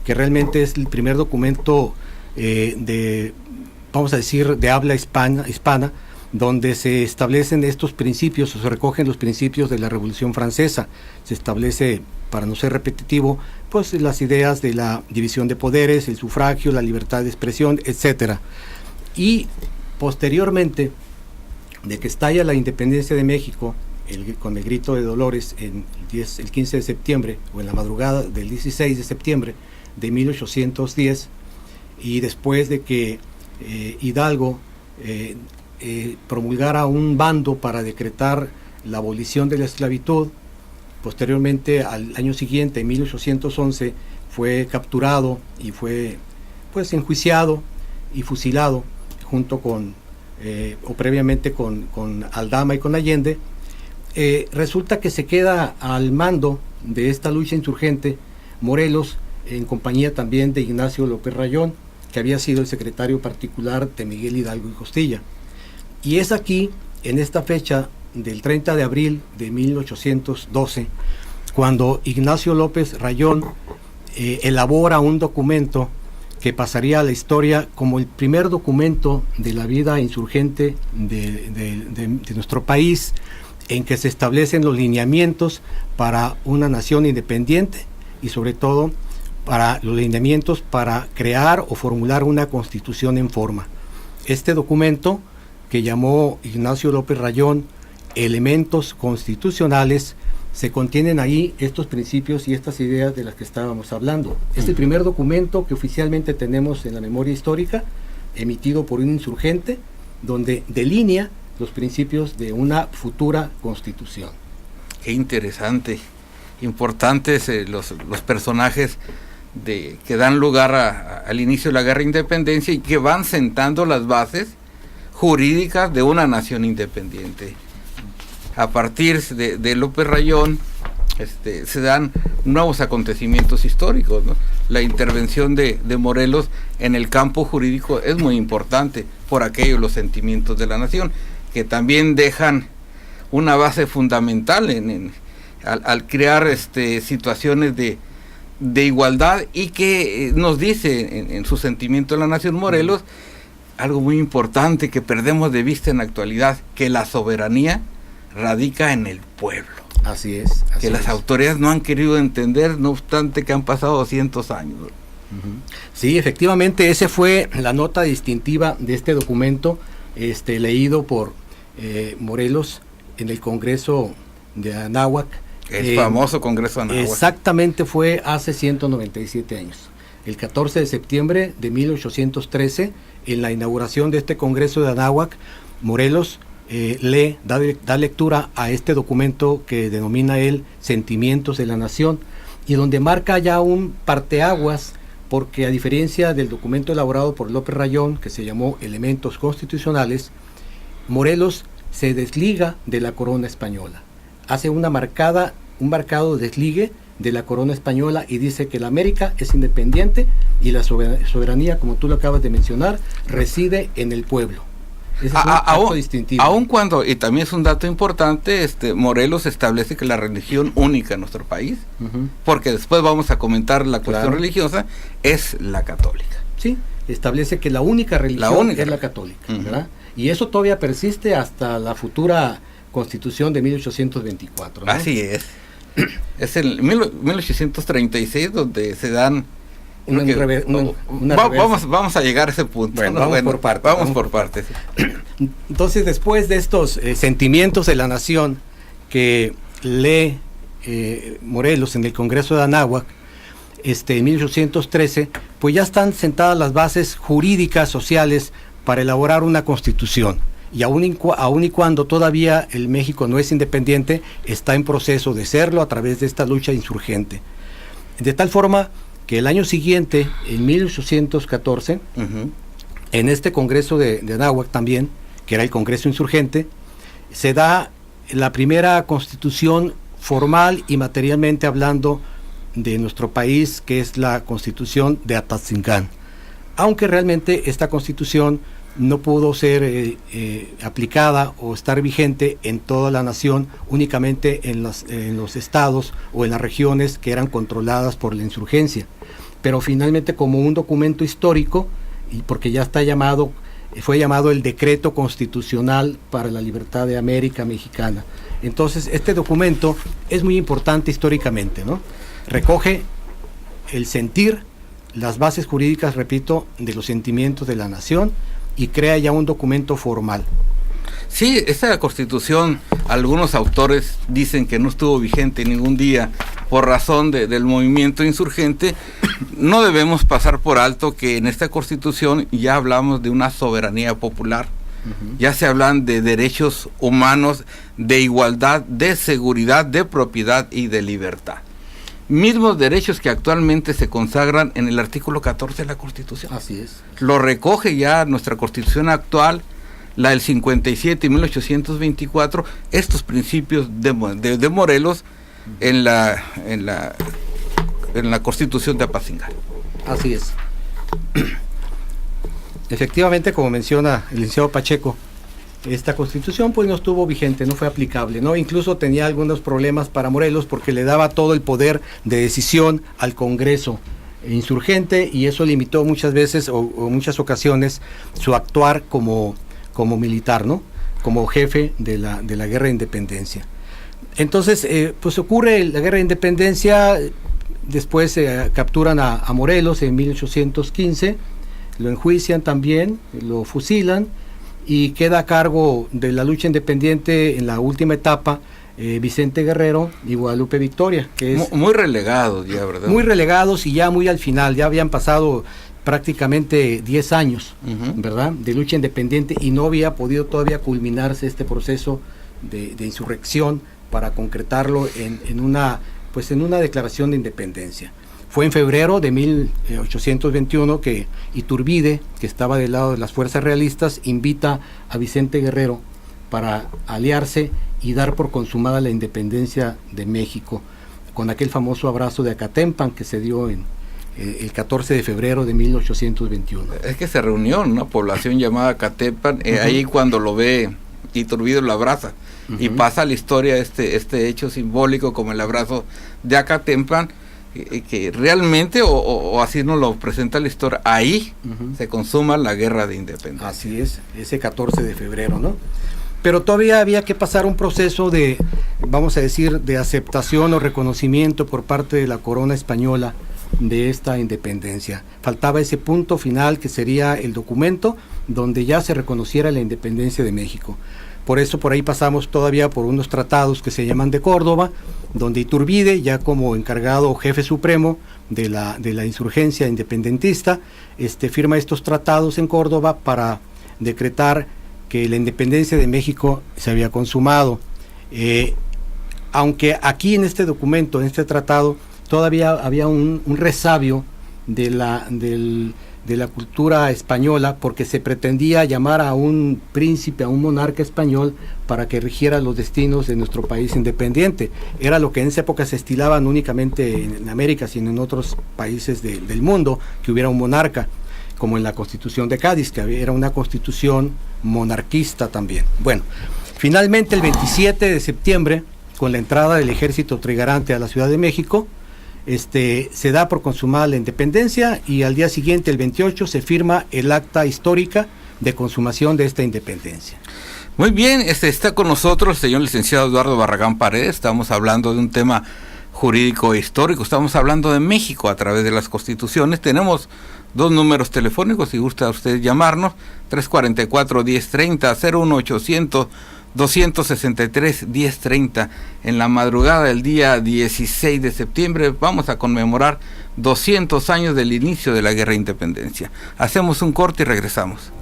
que realmente es el primer documento vamos a decir, de habla hispana, donde se establecen estos principios, o se recogen los principios de la Revolución Francesa. Se establece, para no ser repetitivo, pues las ideas de la división de poderes, el sufragio, la libertad de expresión, etcétera. Y posteriormente, de que estalla la independencia de México, con el grito de Dolores el 15 de septiembre, o en la madrugada del 16 de septiembre de 1810, y después de que Hidalgo promulgara un bando para decretar la abolición de la esclavitud. Posteriormente, al año siguiente, en 1811, fue capturado y fue pues enjuiciado y fusilado junto con o previamente con Aldama y con Allende. Resulta que se queda al mando de esta lucha insurgente Morelos, en compañía también de Ignacio López Rayón, que había sido el secretario particular de Miguel Hidalgo y Costilla. Y es aquí, en esta fecha del 30 de abril de 1812, cuando Ignacio López Rayón elabora un documento que pasaría a la historia como el primer documento de la vida insurgente de nuestro país, en que se establecen los lineamientos para una nación independiente y sobre todo para los lineamientos para crear o formular una constitución en forma. Este documento, que llamó Ignacio López Rayón Elementos Constitucionales, se contienen ahí estos principios y estas ideas de las que estábamos hablando. Es el primer documento que oficialmente tenemos en la memoria histórica, emitido por un insurgente, donde delinea los principios de una futura constitución. Qué interesante, importantes los personajes que dan lugar al inicio de la Guerra de Independencia y que van sentando las bases jurídicas de una nación independiente. A partir de López Rayón se dan nuevos acontecimientos históricos, ¿no? La intervención de Morelos en el campo jurídico es muy importante por aquello, los sentimientos de la nación, que también dejan una base fundamental al crear situaciones de igualdad, y que nos dice en su sentimiento de la nación Morelos algo muy importante que perdemos de vista en la actualidad, que la soberanía radica en el pueblo. Así es. Que las autoridades no han querido entender, no obstante que han pasado 200 años. Sí, efectivamente, esa fue la nota distintiva de este documento, leído por Morelos en el Congreso de Anáhuac. El famoso Congreso de Anáhuac. Exactamente, fue hace 197 años. El 14 de septiembre de 1813, en la inauguración de este Congreso de Anáhuac, Morelos da lectura a este documento que denomina él Sentimientos de la Nación, y donde marca ya un parteaguas, porque a diferencia del documento elaborado por López Rayón, que se llamó Elementos Constitucionales, Morelos se desliga de la corona española, hace un marcado desligue de la corona española y dice que la América es independiente y la soberanía, como tú lo acabas de mencionar, reside en el pueblo. Ese es un acto distintivo. Aun cuando, y también es un dato importante, Morelos establece que la religión única en nuestro país, porque después vamos a comentar la cuestión religiosa, es la católica. Sí, establece que la única religión es la católica, ¿verdad? Y eso todavía persiste hasta la futura Constitución de 1824, ¿no? Así es. Es en 1836 donde se dan... Vamos a llegar a ese punto. Bueno, ¿no? Vamos por partes. Entonces, después de estos sentimientos de la nación que lee Morelos en el Congreso de Anáhuac, en 1813, pues ya están sentadas las bases jurídicas, sociales, para elaborar una constitución. Y aun y cuando todavía el México no es independiente, está en proceso de serlo a través de esta lucha insurgente. De tal forma que el año siguiente, en 1814, en este Congreso de Anáhuac también, que era el Congreso Insurgente, se da la primera constitución formal y materialmente hablando de nuestro país, que es la Constitución de Apatzingán. Aunque realmente esta constitución no pudo ser aplicada o estar vigente en toda la nación, únicamente en los estados o en las regiones que eran controladas por la insurgencia. pero finalmente como un documento histórico, y porque ya fue llamado el Decreto Constitucional para la Libertad de América Mexicana. Entonces, este documento es muy importante históricamente, ¿no? Recoge el sentir, las bases jurídicas, repito, de los sentimientos de la nación, y crea ya un documento formal. Sí, esta Constitución, algunos autores dicen que no estuvo vigente ningún día por razón del movimiento insurgente. No debemos pasar por alto que en esta Constitución ya hablamos de una soberanía popular, ya se hablan de derechos humanos, de igualdad, de seguridad, de propiedad y de libertad. Mismos derechos que actualmente se consagran en el artículo 14 de la Constitución. Así es. Lo recoge ya nuestra Constitución actual, la del 57 y 1824, estos principios de Morelos en la Constitución de Apatzingán. Así es. Efectivamente, como menciona el licenciado Pacheco, esta Constitución pues no estuvo vigente, no fue aplicable, ¿no? Incluso tenía algunos problemas para Morelos porque le daba todo el poder de decisión al Congreso insurgente, y eso limitó muchas veces o muchas ocasiones su actuar como militar, ¿no? Como jefe de la guerra de independencia. Entonces, pues ocurre la guerra de independencia, después capturan a Morelos en 1815, lo enjuician también, lo fusilan, y queda a cargo de la lucha independiente en la última etapa Vicente Guerrero y Guadalupe Victoria, que es muy relegados ya, ¿verdad? Muy relegados, y ya muy al final, ya habían pasado prácticamente 10 años, ¿verdad?, de lucha independiente, y no había podido todavía culminarse este proceso de insurrección para concretarlo en una declaración de independencia. Fue en febrero de 1821 que Iturbide, que estaba del lado de las fuerzas realistas, invita a Vicente Guerrero para aliarse y dar por consumada la independencia de México, con aquel famoso abrazo de Acatempan que se dio el 14 de febrero de 1821. Es que se reunió una población llamada Acatempan, ahí cuando lo ve Iturbide lo abraza, y pasa a la historia este hecho simbólico como el abrazo de Acatempan, que realmente, o así nos lo presenta la historia, ahí se consuma la guerra de independencia. Así es, ese 14 de febrero, ¿no? Pero todavía había que pasar un proceso de, vamos a decir, de aceptación o reconocimiento por parte de la corona española de esta independencia. Faltaba ese punto final que sería el documento donde ya se reconociera la independencia de México. Por eso por ahí pasamos todavía por unos tratados que se llaman de Córdoba, donde Iturbide, ya como encargado jefe supremo de la insurgencia independentista, firma estos tratados en Córdoba para decretar que la independencia de México se había consumado. Aunque aquí en este documento, en este tratado, todavía había un resabio de la cultura española, porque se pretendía llamar a un príncipe, a un monarca español, para que rigiera los destinos de nuestro país independiente. Era lo que en esa época se estilaba, no únicamente en América, sino en otros países del mundo, que hubiera un monarca, como en la Constitución de Cádiz, que era una constitución monarquista también. Bueno, finalmente el 27 de septiembre, con la entrada del ejército trigarante a la Ciudad de México, se da por consumada la independencia, y al día siguiente, el 28, se firma el acta histórica de consumación de esta independencia. Muy bien, está con nosotros el señor licenciado Eduardo Barragán Paredes. Estamos hablando de un tema jurídico e histórico, estamos hablando de México a través de las constituciones. Tenemos 2 números telefónicos, si gusta usted llamarnos, 344-1030, 01800 263-1030. En la madrugada del día 16 de septiembre vamos a conmemorar 200 años del inicio de la Guerra de Independencia. Hacemos un corte y regresamos.